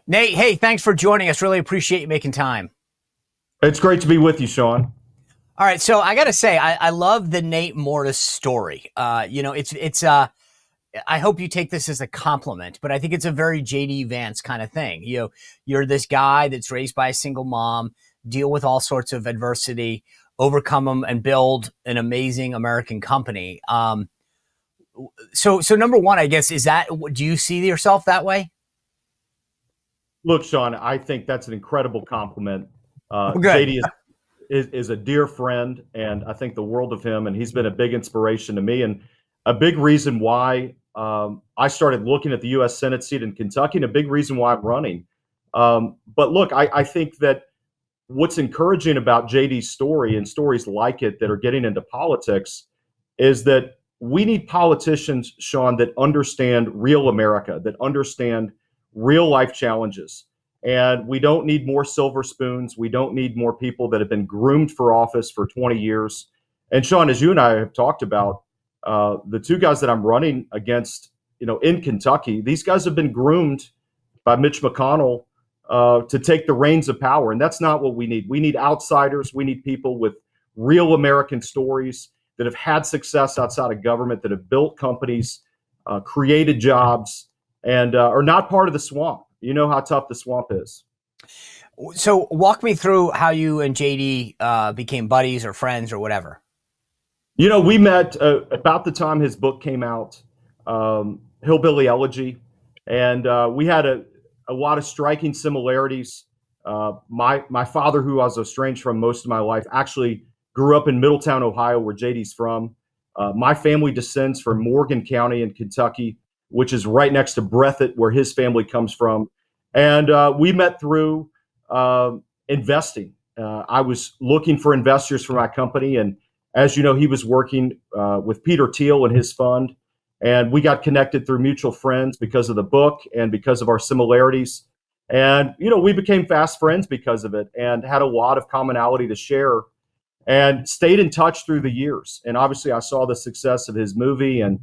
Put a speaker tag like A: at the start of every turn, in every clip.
A: Nate, hey, thanks for joining us. Really appreciate you making time.
B: It's great to be with you, Sean.
A: All right, so I got to say, I love the Nate Morris story. I hope you take this as a compliment, but I think it's a very JD Vance kind of thing. You're this guy that's raised by a single mom, deal with all sorts of adversity, overcome them, and build an amazing American company. So number one, I guess, is that, do you see yourself that way?
B: Look, Sean, I think that's an incredible compliment.
A: Well, good.
B: JD is a dear friend, and I think the world of him, and he's been a big inspiration to me, and a big reason why I started looking at the U.S. Senate seat in Kentucky, and a big reason why I'm running. But look, I think that what's encouraging about JD's story and stories like it that are getting into politics is that we need politicians, Sean, that understand real America, that understand real life challenges. And we don't need more silver spoons. We don't need more people that have been groomed for office for 20 years. And Sean, as you and I have talked about, the two guys that I'm running against, in Kentucky, these guys have been groomed by Mitch McConnell to take the reins of power. And that's not what we need. We need outsiders. We need people with real American stories that have had success outside of government, that have built companies, created jobs, and are not part of the swamp. You know how tough the swamp is.
A: So walk me through how you and JD became buddies or friends or whatever.
B: We met about the time his book came out, Hillbilly Elegy, and we had a lot of striking similarities. My father, who I was estranged from most of my life, actually grew up in Middletown, Ohio, where JD's from. My family descends from Morgan County in Kentucky, which is right next to Breathitt, where his family comes from. And we met through investing. I was looking for investors for my company. And as you know, he was working with Peter Thiel and his fund. And we got connected through mutual friends because of the book and because of our similarities. And, we became fast friends because of it and had a lot of commonality to share and stayed in touch through the years. And obviously, I saw the success of his movie, and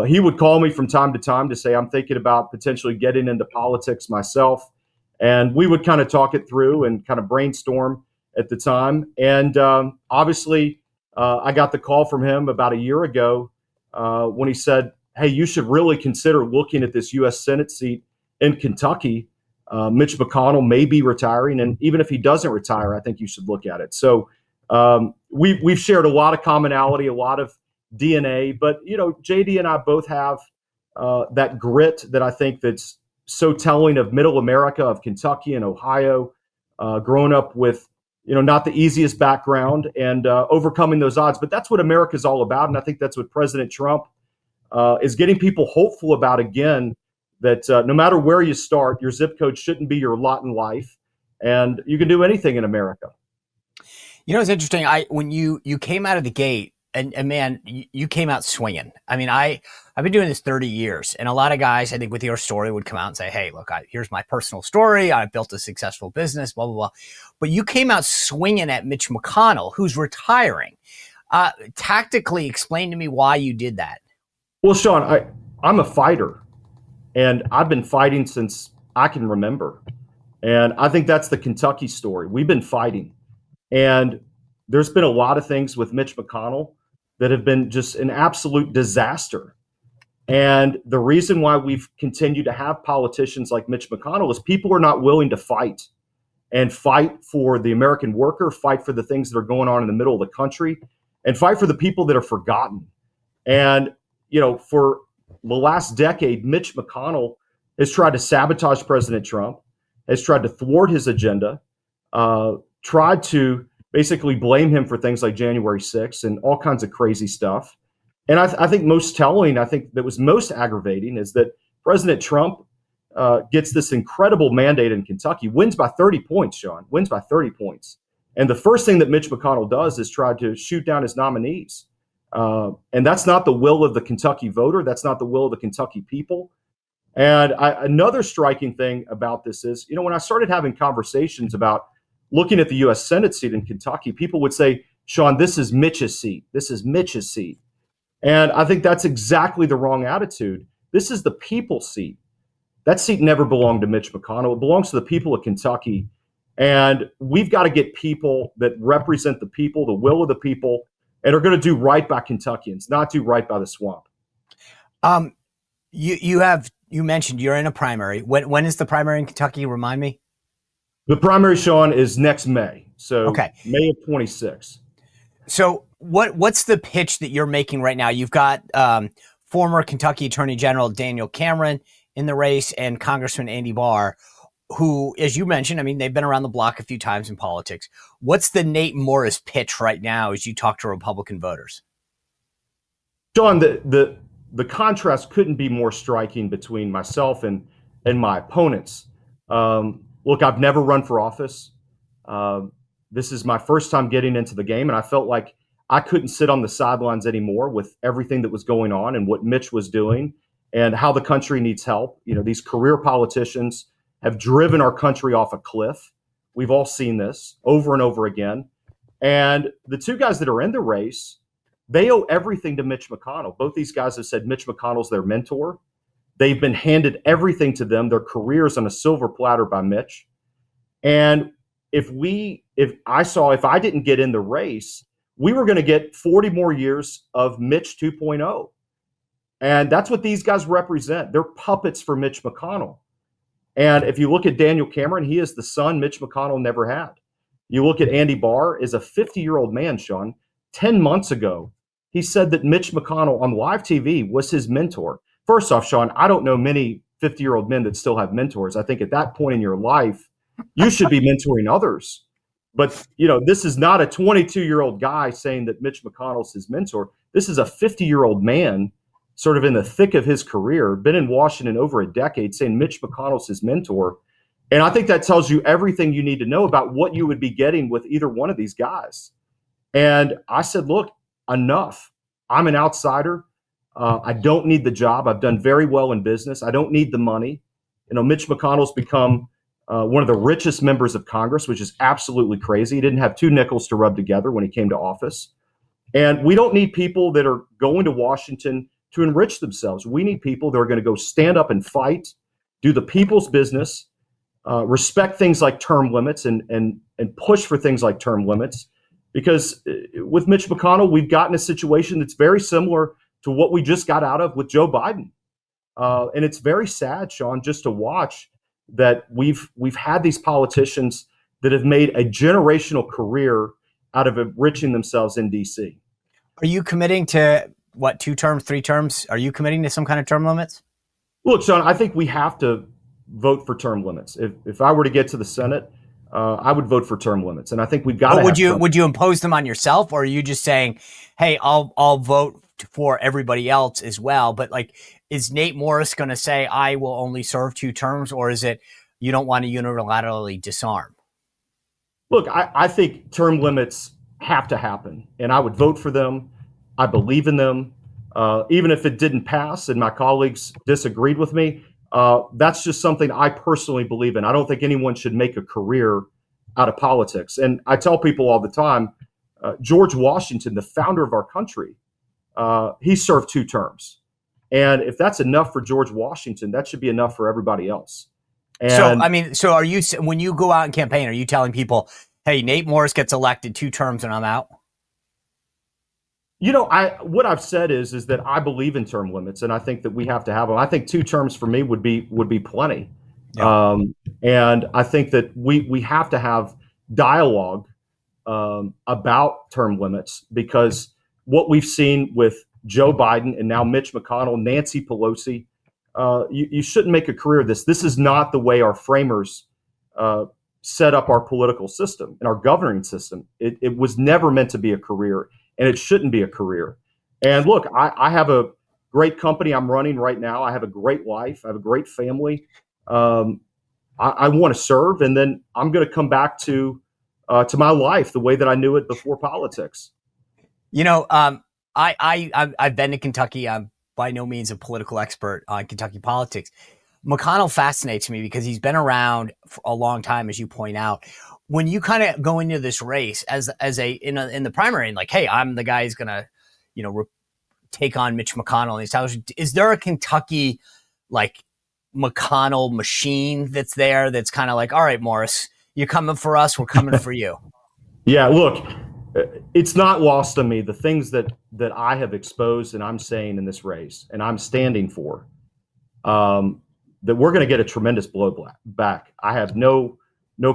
B: he would call me from time to time to say, I'm thinking about potentially getting into politics myself. And we would kind of talk it through and kind of brainstorm at the time. And obviously, I got the call from him about a year ago when he said, hey, you should really consider looking at this U.S. Senate seat in Kentucky. Mitch McConnell may be retiring. And even if he doesn't retire, I think you should look at it. So we've shared a lot of commonality, a lot of DNA, but JD and I both have that grit that I think that's so telling of middle America, of Kentucky and Ohio, growing up with not the easiest background and overcoming those odds. But that's what America's all about, and I think that's what President Trump is getting people hopeful about again. That no matter where you start, your zip code shouldn't be your lot in life, and you can do anything in America.
A: It's interesting. When you came out of the gate, and man, you came out swinging. I mean, I've been doing this 30 years, and a lot of guys, I think, with your story would come out and say, "Hey, look, here's my personal story. I built a successful business, blah blah blah." But you came out swinging at Mitch McConnell, who's retiring. Tactically, explain to me why you did that.
B: Well, Sean, I'm a fighter, and I've been fighting since I can remember, and I think that's the Kentucky story. We've been fighting. And there's been a lot of things with Mitch McConnell that have been just an absolute disaster. And the reason why we've continued to have politicians like Mitch McConnell is people are not willing to fight and fight for the American worker, fight for the things that are going on in the middle of the country, and fight for the people that are forgotten. And, for the last decade, Mitch McConnell has tried to sabotage President Trump, has tried to thwart his agenda, tried to basically blame him for things like January 6th and all kinds of crazy stuff. And I think most telling, I think that was most aggravating is that President Trump gets this incredible mandate in Kentucky, wins by 30 points, Sean, wins by 30 points. And the first thing that Mitch McConnell does is try to shoot down his nominees. And that's not the will of the Kentucky voter. That's not the will of the Kentucky people. And another striking thing about this is, when I started having conversations about looking at the U.S. Senate seat in Kentucky, people would say, Sean, this is Mitch's seat. This is Mitch's seat. And I think that's exactly the wrong attitude. This is the people's seat. That seat never belonged to Mitch McConnell. It belongs to the people of Kentucky. And we've got to get people that represent the people, the will of the people, and are going to do right by Kentuckians, not do right by the swamp.
A: Um, you mentioned you're in a primary. When is the primary in Kentucky? Remind me.
B: The primary, Sean, is next May. So
A: Okay.
B: May of 26.
A: So what's the pitch that you're making right now? You've got former Kentucky Attorney General Daniel Cameron in the race and Congressman Andy Barr, who, as you mentioned, I mean, they've been around the block a few times in politics. What's the Nate Morris pitch right now as you talk to Republican voters?
B: Sean, the contrast couldn't be more striking between myself and my opponents. Look, I've never run for office. This is my first time getting into the game, and I felt like I couldn't sit on the sidelines anymore with everything that was going on and what Mitch was doing and how the country needs help. You know, these career politicians have driven our country off a cliff. We've all seen this over and over again. And the two guys that are in the race, they owe everything to Mitch McConnell. Both these guys have said Mitch McConnell's their mentor. They've been handed everything to them, their careers on a silver platter by Mitch. And if I didn't get in the race, we were going to get 40 more years of Mitch 2.0. And that's what these guys represent. They're puppets for Mitch McConnell. And if you look at Daniel Cameron, he is the son Mitch McConnell never had. You look at Andy Barr, is a 50-year-old man, Sean. 10 months ago, he said that Mitch McConnell on live TV was his mentor. First off, Sean, I don't know many 50-year-old men that still have mentors. I think at that point in your life, you should be mentoring others. But, this is not a 22-year-old guy saying that Mitch McConnell's his mentor. This is a 50-year-old man sort of in the thick of his career, been in Washington over a decade, saying Mitch McConnell's his mentor. And I think that tells you everything you need to know about what you would be getting with either one of these guys. And I said, look, enough. I'm an outsider. I don't need the job. I've done very well in business. I don't need the money. Mitch McConnell's become one of the richest members of Congress, which is absolutely crazy. He didn't have two nickels to rub together when he came to office. And we don't need people that are going to Washington to enrich themselves. We need people that are going to go stand up and fight, do the people's business, respect things like term limits and push for things like term limits. Because with Mitch McConnell, we've gotten a situation that's very similar to what we just got out of with Joe Biden. And it's very sad, Sean, just to watch that we've had these politicians that have made a generational career out of enriching themselves in D.C.
A: Are you committing to 2 terms, 3 terms? Are you committing to some kind of term limits?
B: Look, Sean, I think we have to vote for term limits. If I were to get to the Senate, I would vote for term limits, and I think we've got to.
A: Would you impose them on yourself, or are you just saying, "Hey, I'll vote for everybody else as well"? But is Nate Morris going to say, "I will only serve 2 terms," or is it you don't want to unilaterally disarm?
B: Look, I think term limits have to happen, and I would vote for them. I believe in them, even if it didn't pass, and my colleagues disagreed with me. That's just something I personally believe in. I don't think anyone should make a career out of politics. And I tell people all the time, George Washington, the founder of our country, he served 2 terms. And if that's enough for George Washington, that should be enough for everybody else. And
A: so are you, when you go out and campaign, are you telling people, hey, Nate Morris gets elected 2 terms and I'm out?
B: What I've said is that I believe in term limits, and I think that we have to have them. I think 2 terms for me would be plenty. Yeah. And I think that we have to have dialogue about term limits, because what we've seen with Joe Biden and now Mitch McConnell, Nancy Pelosi, you shouldn't make a career of this. This is not the way our framers set up our political system and our governing system. It was never meant to be a career. And it shouldn't be a career. And look, I have a great company I'm running right now. I have a great life. I have a great family. I want to serve, and then I'm going to come back to my life the way that I knew it before politics.
A: I've been to Kentucky. I'm by no means a political expert on Kentucky politics. McConnell fascinates me because he's been around for a long time, as you point out. When you kind of go into this race in the primary, and like, hey, I'm the guy who's gonna, take on Mitch McConnell and is there a Kentucky McConnell machine that's there that's kind of like, all right, Morris, you're coming for us, we're coming for you.
B: Yeah, look, it's not lost on me the things that I have exposed and I'm saying in this race and I'm standing for. That we're going to get a tremendous blowback. I have no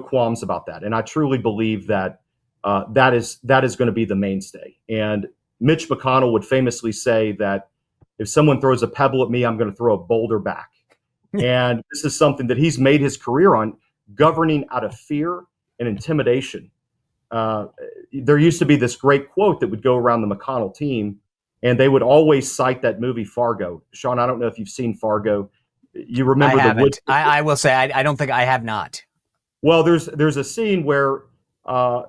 B: qualms about that, and I truly believe that that is going to be the mainstay. And Mitch McConnell would famously say that if someone throws a pebble at me, I'm going to throw a boulder back. And this is something that he's made his career on, governing out of fear and intimidation. There used to be this great quote that would go around the McConnell team, and they would always cite that movie Fargo. Sean, I don't know if you've seen Fargo. You remember
A: I
B: the wood?
A: I will say I don't think I have not.
B: Well, there's a scene where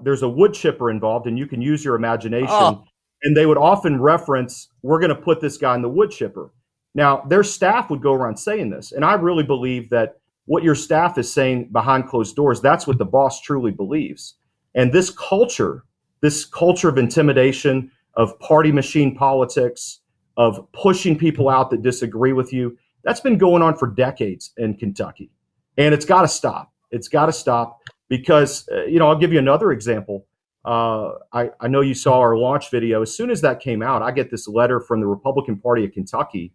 B: there's a wood chipper involved, and you can use your imagination.
A: Oh.
B: And they would often reference, "We're going to put this guy in the wood chipper." Now, their staff would go around saying this, and I really believe that what your staff is saying behind closed doors, that's what the boss truly believes. And this culture of intimidation, of party machine politics, of pushing people out that disagree with you, that's been going on for decades in Kentucky. And it's got to stop. It's got to stop because, I'll give you another example. I know you saw our launch video. As soon as that came out, I get this letter from the Republican Party of Kentucky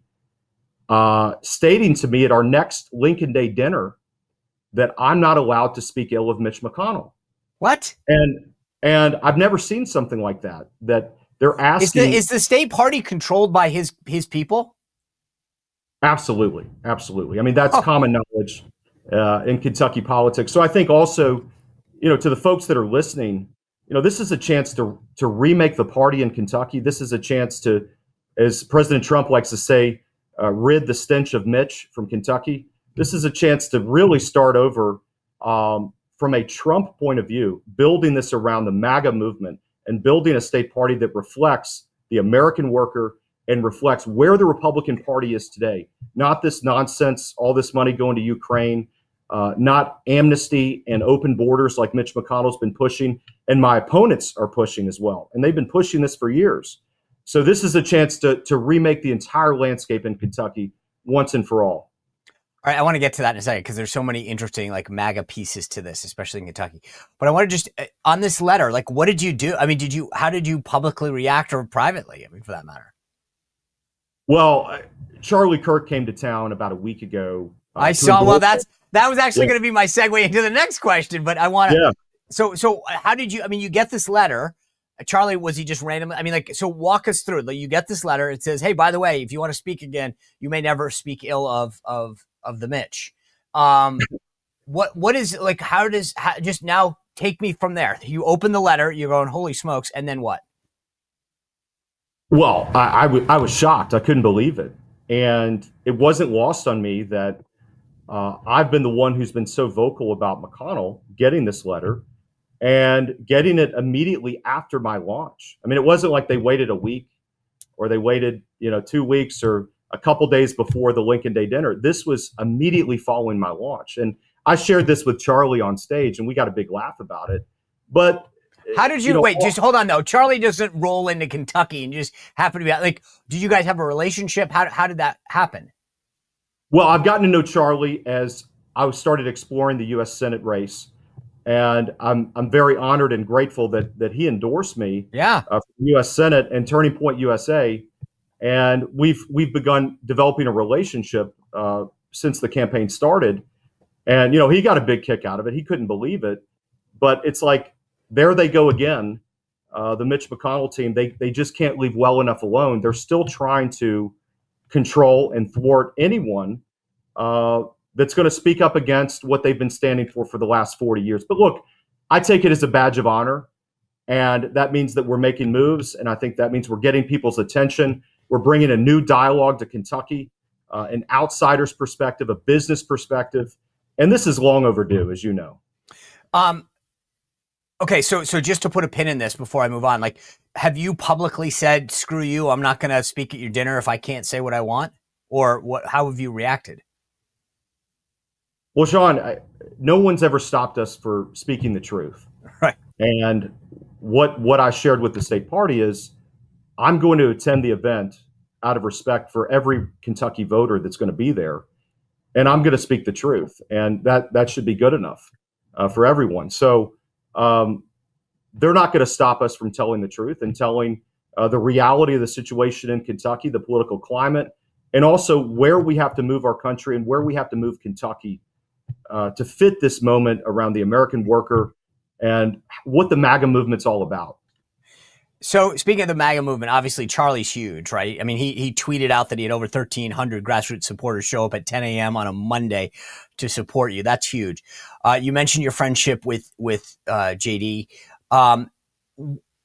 B: stating to me at our next Lincoln Day dinner that I'm not allowed to speak ill of Mitch McConnell.
A: What?
B: And I've never seen something like that. That they're asking.
A: Is the state party controlled by his people?
B: Absolutely. I mean, that's common knowledge in Kentucky politics. So I think also, to the folks that are listening, this is a chance to remake the party in Kentucky. This is a chance to, as President Trump likes to say, rid the stench of Mitch from Kentucky. This is a chance to really start over from a Trump point of view, building this around the MAGA movement and building a state party that reflects the American worker and reflects where the Republican Party is today. Not this nonsense, all this money going to Ukraine, not amnesty and open borders like Mitch McConnell's been pushing, and my opponents are pushing as well. And they've been pushing this for years. So this is a chance to remake the entire landscape in Kentucky once and for all.
A: All right, I want to get to that in a second because there's so many interesting MAGA pieces to this, especially in Kentucky. But I want to just on this letter, what did you do? I mean, how did you publicly react or privately? I mean, for that matter.
B: Well, Charlie Kirk came to town about a week ago.
A: I saw. Well, that was actually going to be my segue into the next question. But I want to. Yeah. So how did you? I mean, you get this letter. Charlie, was he just randomly? I mean, so walk us through. You get this letter. It says, "Hey, by the way, if you want to speak again, you may never speak ill of the Mitch." What is how just now take me from there? You open the letter, you're going, holy smokes, and then what?
B: Well, I was shocked. I couldn't believe it. And it wasn't lost on me that I've been the one who's been so vocal about McConnell getting this letter and getting it immediately after my launch. I mean, it wasn't like they waited a week or they waited, 2 weeks or a couple days before the Lincoln Day dinner. This was immediately following my launch. And I shared this with Charlie on stage and we got a big laugh about it. But
A: how did you wait? Just hold on though. Charlie doesn't roll into Kentucky and just happen to be did you guys have a relationship? How did that happen?
B: Well, I've gotten to know Charlie as I started exploring the U.S. Senate race. And I'm very honored and grateful that he endorsed me for the U.S. Senate and Turning Point USA. And we've begun developing a relationship since the campaign started. And, he got a big kick out of it. He couldn't believe it. But it's like, there they go again, the Mitch McConnell team. They just can't leave well enough alone. They're still trying to control and thwart anyone that's going to speak up against what they've been standing for the last 40 years. But look, I take it as a badge of honor. And that means that we're making moves. And I think that means we're getting people's attention. We're bringing a new dialogue to Kentucky, an outsider's perspective, a business perspective. And this is long overdue, as you know.
A: Okay, so just to put a pin in this before I move on, have you publicly said, screw you, I'm not going to speak at your dinner if I can't say what I want? Or what? How have you reacted?
B: Well, Sean, no one's ever stopped us for speaking the truth.
A: Right.
B: And what I shared with the state party is I'm going to attend the event out of respect for every Kentucky voter that's going to be there. and I'm going to speak the truth, and that should be good enough for everyone. So they're not going to stop us from telling the truth and telling the reality of the situation in Kentucky, the political climate, and also where we have to move our country and where we have to move Kentucky to fit this moment around the American worker and what the MAGA movement's all about.
A: So speaking of the MAGA movement, obviously Charlie's huge, right? I mean, he tweeted out that he had over 1,300 grassroots supporters show up at 10 a.m. on a Monday to support you. That's huge. You mentioned your friendship with JD.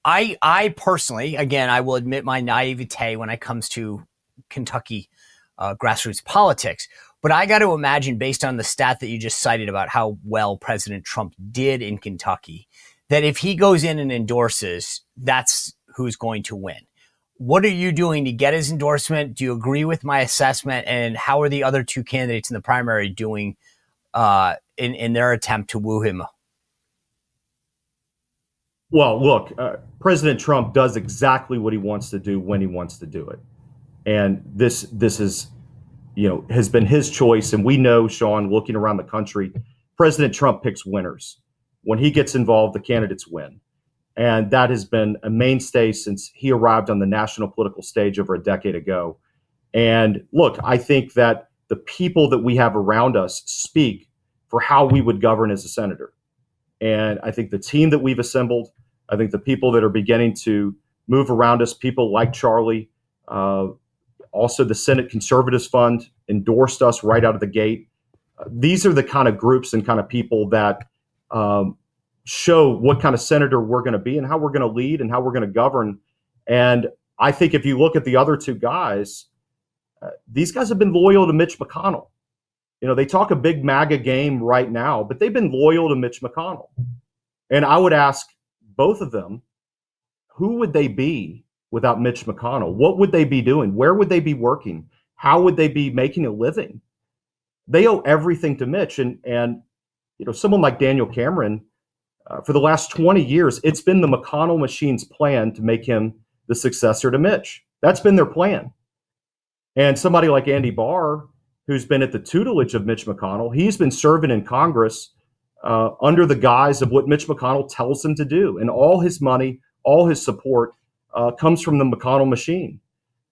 A: I personally, again, I will admit my naivete when it comes to Kentucky grassroots politics. But I got to imagine, based on the stat that you just cited about how well President Trump did in Kentucky, that if he goes in and endorses, that's who's going to win. What are you doing to get his endorsement? Do you agree with my assessment? And how are the other two candidates in the primary doing in their attempt to woo him?
B: Well, look, President Trump does exactly what he wants to do when he wants to do it. And this is, has been his choice. And we know, Sean, looking around the country, President Trump picks winners. When he gets involved, the candidates win. And that has been a mainstay since he arrived on the national political stage over a decade ago. And look, I think that the people that we have around us speak for how we would govern as a senator. And I think the team that we've assembled, I think the people that are beginning to move around us, people like Charlie, also the Senate Conservatives Fund endorsed us right out of the gate. These are the kind of groups and kind of people that show what kind of senator we're going to be and how we're going to lead and how we're going to govern. And I think if you look at the other two guys, these guys have been loyal to Mitch McConnell. They talk a big MAGA game right now, but they've been loyal to Mitch McConnell. And I would ask both of them, who would they be without Mitch McConnell? What would they be doing? Where would they be working? How would they be making a living? They owe everything to Mitch. And someone like Daniel Cameron, for the last 20 years, it's been the McConnell machine's plan to make him the successor to Mitch. That's been their plan. And somebody like Andy Barr, who's been at the tutelage of Mitch McConnell, he's been serving in Congress under the guise of what Mitch McConnell tells him to do. And all his money, all his support comes from the McConnell machine.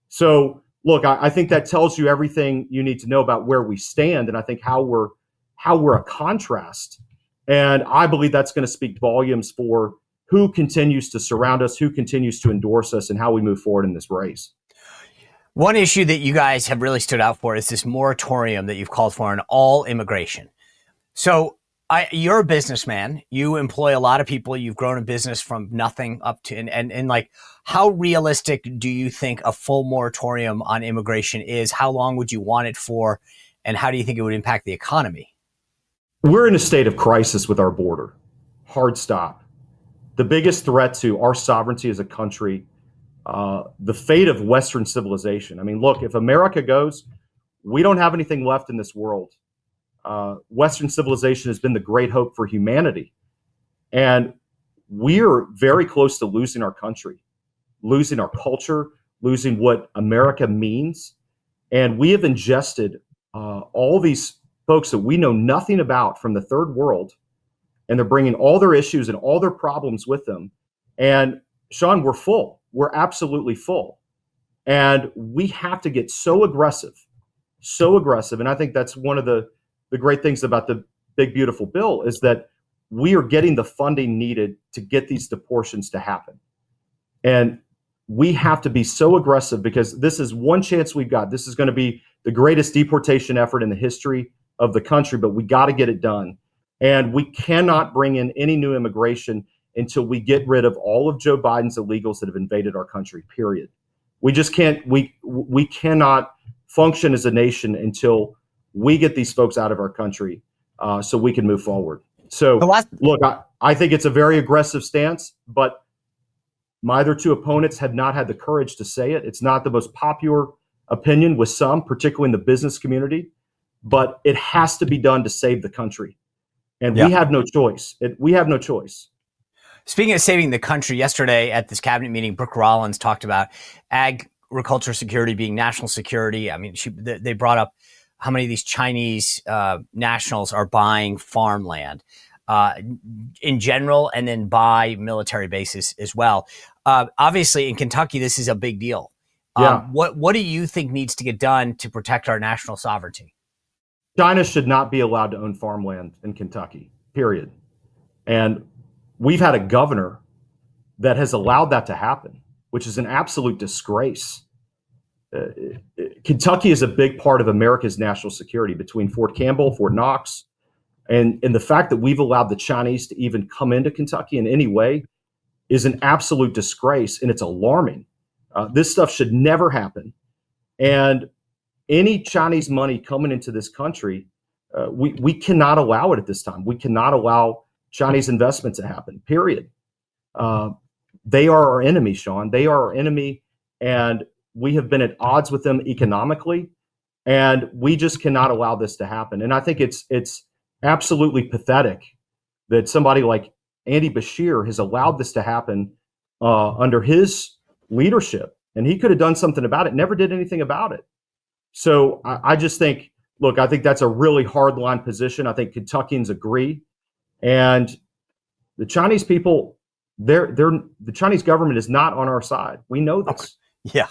B: So, look, I think that tells you everything you need to know about where we stand, and I think how we're a contrast. And I believe that's going to speak volumes for who continues to surround us, who continues to endorse us, and how we move forward in this race.
A: One issue that you guys have really stood out for is this moratorium that you've called for on all immigration. So you're a businessman. You employ a lot of people. You've grown a business from nothing up to, and like, how realistic do you think a full moratorium on immigration is? How long would you want it for? And how do you think it would impact the economy?
B: We're in a state of crisis with our border. Hard stop. The biggest threat to our sovereignty as a country, the fate of Western civilization. I mean, look, if America goes, we don't have anything left in this world. Western civilization has been the great hope for humanity. And we're very close to losing our country, losing our culture, losing what America means. And we have ingested all these folks that we know nothing about from the third world, and they're bringing all their issues and all their problems with them. And Sean, we're full. We're absolutely full. And we have to get so aggressive. And I think that's one of the great things about the big, beautiful bill is that we are getting the funding needed to get these deportations to happen. And we have to be so aggressive because this is one chance we've got. This is going to be the greatest deportation effort in the history of the country, but we got to get it done. And we cannot bring in any new immigration until we get rid of all of Joe Biden's illegals that have invaded our country, period. We just can't, we cannot function as a nation until we get these folks out of our country so we can move forward. So, look, I think it's a very aggressive stance, but my other two opponents have not had the courage to say it. It's not the most popular opinion with some, particularly in the business community, but it has to be done to save the country. And we have no choice. We have no choice.
A: Speaking of saving the country, yesterday at this cabinet meeting, Brooke Rollins talked about agriculture security being national security. I mean, they brought up how many of these Chinese nationals are buying farmland in general, and then buy military bases as well. Obviously, in Kentucky, this is a big deal.
B: Yeah.
A: What do you think needs to get done to protect our national sovereignty?
B: China should not be allowed to own farmland in Kentucky, period. And we've had a governor that has allowed that to happen, which is an absolute disgrace. Kentucky is a big part of America's national security between Fort Campbell, Fort Knox, and the fact that we've allowed the Chinese to even come into Kentucky in any way is an absolute disgrace, and it's alarming. This stuff should never happen. And any Chinese money coming into this country, we cannot allow it at this time. We cannot allow Chinese investment to happen, period. They are our enemy, Sean. They are our enemy, and we have been at odds with them economically, and we just cannot allow this to happen. And I think it's absolutely pathetic that somebody like Andy Beshear has allowed this to happen under his leadership, and he could have done something about it, never did anything about it. So I just think, look, I think that's a really hard line position. I think Kentuckians agree, and the Chinese people, the Chinese government is not on our side. We know this.
A: Yeah.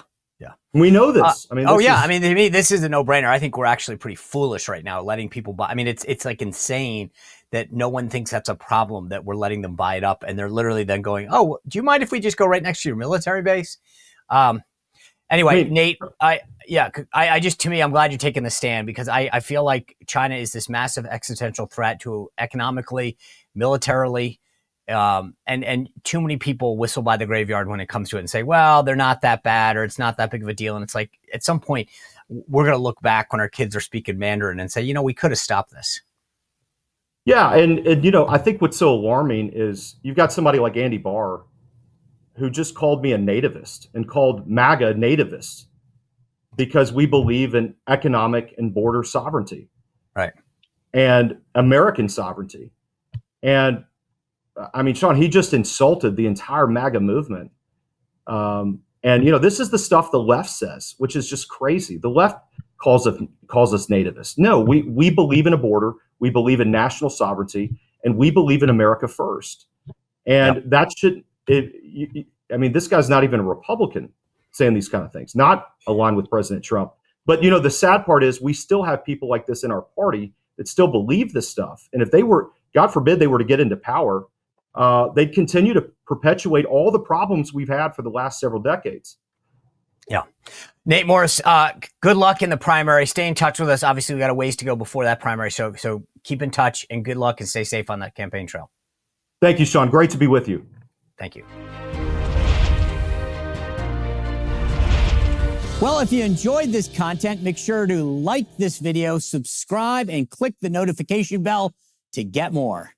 B: We know this. I mean,
A: to me, this is a no-brainer. I think we're actually pretty foolish right now letting people buy. I mean, it's like insane that no one thinks that's a problem, that we're letting them buy it up, and they're literally then going, "Oh, do you mind if we just go right next to your military base?" Anyway, Nate, to me, I'm glad you're taking the stand, because I feel like China is this massive existential threat to economically, militarily. And too many people whistle by the graveyard when it comes to it and say, well, they're not that bad, or it's not that big of a deal. And it's like, at some point, we're going to look back when our kids are speaking Mandarin and say, we could have stopped this.
B: Yeah. And I think what's so alarming is you've got somebody like Andy Barr, who just called me a nativist and called MAGA nativist, because we believe in economic and border sovereignty. Right. And American sovereignty. And I mean, Sean, he just insulted the entire MAGA movement. And this is the stuff the left says, which is just crazy. The left calls us nativists. No, we believe in a border. We believe in national sovereignty, and we believe in America first. And that should, this guy's not even a Republican saying these kind of things, not aligned with President Trump. But, the sad part is we still have people like this in our party that still believe this stuff. And if they were, God forbid, they were to get into power, they'd continue to perpetuate all the problems we've had for the last several decades.
A: Yeah. Nate Morris, good luck in the primary. Stay in touch with us. Obviously, we got a ways to go before that primary. So keep in touch, and good luck, and stay safe on that campaign trail.
B: Thank you, Sean. Great to be with you.
A: Thank you.
C: Well, if you enjoyed this content, make sure to like this video, subscribe, and click the notification bell to get more.